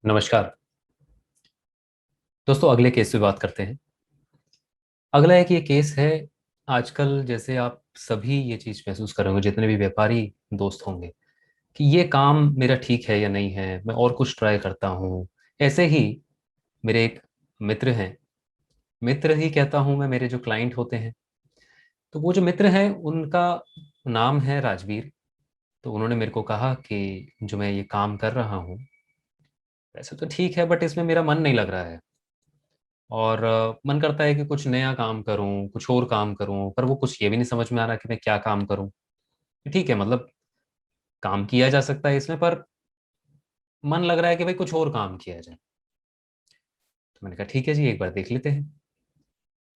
नमस्कार दोस्तों। अगले केस पे बात करते हैं। अगला एक ये केस है। आजकल जैसे आप सभी ये चीज़ महसूस कर रहे होंगे, जितने भी व्यापारी दोस्त होंगे, कि ये काम मेरा ठीक है या नहीं है, मैं और कुछ ट्राई करता हूँ। ऐसे ही मेरे एक मित्र हैं, मित्र ही कहता हूँ मैं, मेरे जो क्लाइंट होते हैं, तो वो जो मित्र हैं उनका नाम है राजवीर। तो उन्होंने मेरे को कहा कि जो मैं ये काम कर रहा हूँ वैसे तो ठीक है, बट इसमें मेरा मन नहीं लग रहा है। और मन करता है कि कुछ नया काम करूं, कुछ और काम करूं, पर वो कुछ ये भी नहीं समझ में आ रहा कि मैं क्या काम करूं। ठीक है, मतलब काम किया जा सकता है इसमें, पर मन लग रहा है कि भाई कुछ और काम किया जाए। तो मैंने कहा ठीक है जी, एक बार देख लेते हैं।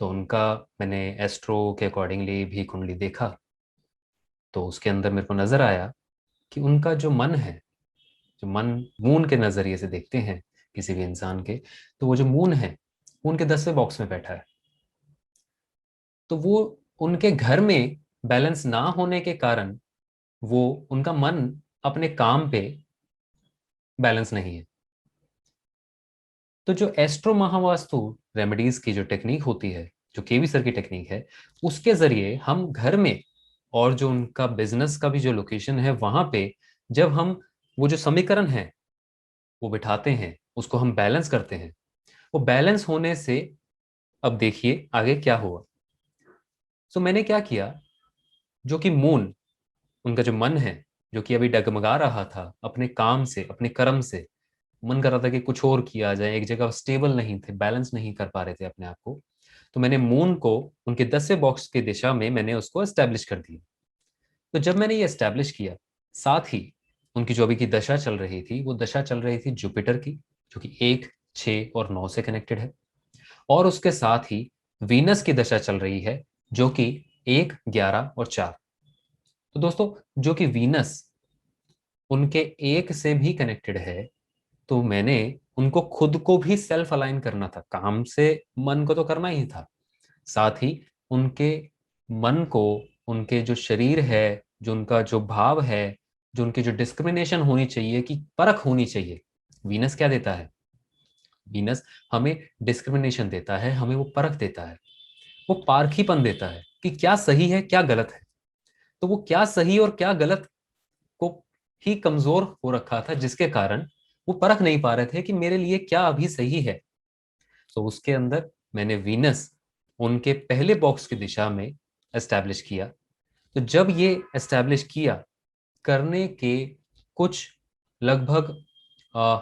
तो उनका मैंने एस्ट्रो के अकॉर्डिंगली भी कुंडली देखा। तो उसके अंदर मेरे को नजर आया कि उनका जो मन है, जो मन मून के नजरिए से देखते हैं किसी भी इंसान के, तो वो जो मून है, मून के 10वें बॉक्स में बैठा है। तो वो उनके घर में बैलेंस ना होने के कारण वो उनका मन अपने काम पे बैलेंस नहीं है। तो जो एस्ट्रो महावास्तु रेमेडीज की जो टेक्निक होती है, जो केवी सर की टेक्निक है, उसके जरिए हम घर में और जो उनका बिजनेस का भी जो लोकेशन है वहां पे, जब हम वो जो समीकरण है वो बिठाते हैं, उसको हम बैलेंस करते हैं, वो बैलेंस होने से अब देखिए आगे क्या हुआ। सो मैंने क्या किया, जो कि मून, उनका जो मन है, जो कि अभी डगमगा रहा था अपने काम से, अपने कर्म से, मन कर रहा था कि कुछ और किया जाए, एक जगह स्टेबल नहीं थे, बैलेंस नहीं कर पा रहे थे अपने आप को। तो मैंने मून को उनके 10वें बॉक्स की दिशा में मैंने उसको एस्टेब्लिश कर दिया। तो जब मैंने ये एस्टेब्लिश किया, साथ ही उनकी जो अभी की दशा चल रही थी, वो दशा चल रही थी जुपिटर की, जो कि 1, 6 और 9 से कनेक्टेड है। और उसके साथ ही वीनस की दशा चल रही है, जो कि 1, 11 और 4। तो दोस्तों, जो कि वीनस उनके 1 से भी कनेक्टेड है, तो मैंने उनको खुद को भी सेल्फ अलाइन करना था, काम से मन को तो करना ही था, साथ ही उनके मन को, उनके जो शरीर है, जो उनका जो भाव है, जो उनकी जो डिस्क्रिमिनेशन होनी चाहिए, कि परख होनी चाहिए। वीनस क्या देता है? वीनस हमें डिस्क्रिमिनेशन देता है, हमें वो परख देता है, वो पारखीपन देता है कि क्या सही है क्या गलत है। तो वो क्या सही और क्या गलत को ही कमजोर हो रखा था, जिसके कारण वो परख नहीं पा रहे थे कि मेरे लिए क्या अभी सही है। तो उसके अंदर मैंने वीनस उनके पहले बॉक्स की दिशा में एस्टैब्लिश किया। तो जब ये एस्टैब्लिश किया, करने के कुछ लगभग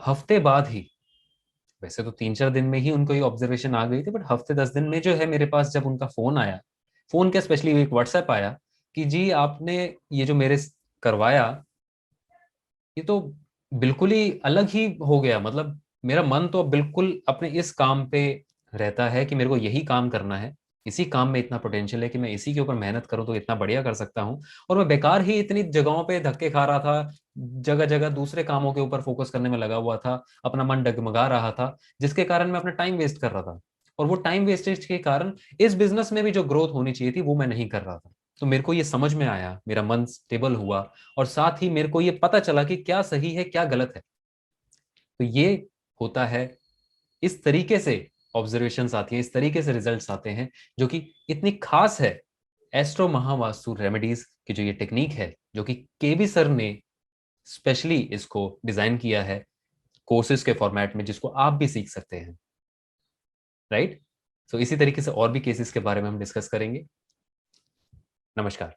हफ्ते बाद ही, वैसे तो 3, 4 दिन में ही उनको ये ऑब्जर्वेशन आ गई थी, बट हफ्ते 10 दिन में जो है मेरे पास जब उनका फोन आया, फोन क्या स्पेशली एक व्हाट्सएप आया कि जी आपने ये जो मेरे करवाया, ये तो बिल्कुल ही अलग ही हो गया। मतलब मेरा मन तो अब बिल्कुल अपने इस काम पे रहता है कि मेरे को यही काम करना है, इसी काम में इतना पोटेंशियल है कि मैं इसी के ऊपर मेहनत करूं तो इतना बढ़िया कर सकता हूं। और मैं बेकार ही इतनी जगहों पे धक्के खा रहा था, जगह जगह दूसरे कामों के ऊपर फोकस करने में लगा हुआ था, अपना मन डगमगा रहा था, जिसके कारण मैं अपना टाइम वेस्ट कर रहा था। और वो टाइम वेस्टेज के कारण इस बिजनेस में भी जो ग्रोथ होनी चाहिए थी वो मैं नहीं कर रहा था। तो मेरे को ये समझ में आया, मेरा मन स्टेबल हुआ, और साथ ही मेरे को ये पता चला कि क्या सही है क्या गलत है। तो ये होता है, इस तरीके से ऑब्जर्वेशंस आती हैं, इस तरीके से रिजल्ट्स आते हैं, जो कि इतनी खास है। एस्ट्रो महावास्तु रेमेडीज की जो ये टेक्निक है, जो कि केबी सर ने स्पेशली इसको डिजाइन किया है कोर्सेज के फॉर्मेट में, जिसको आप भी सीख सकते हैं। राइट। तो इसी तरीके से और भी केसेस के बारे में हम डिस्कस करेंगे। नमस्कार।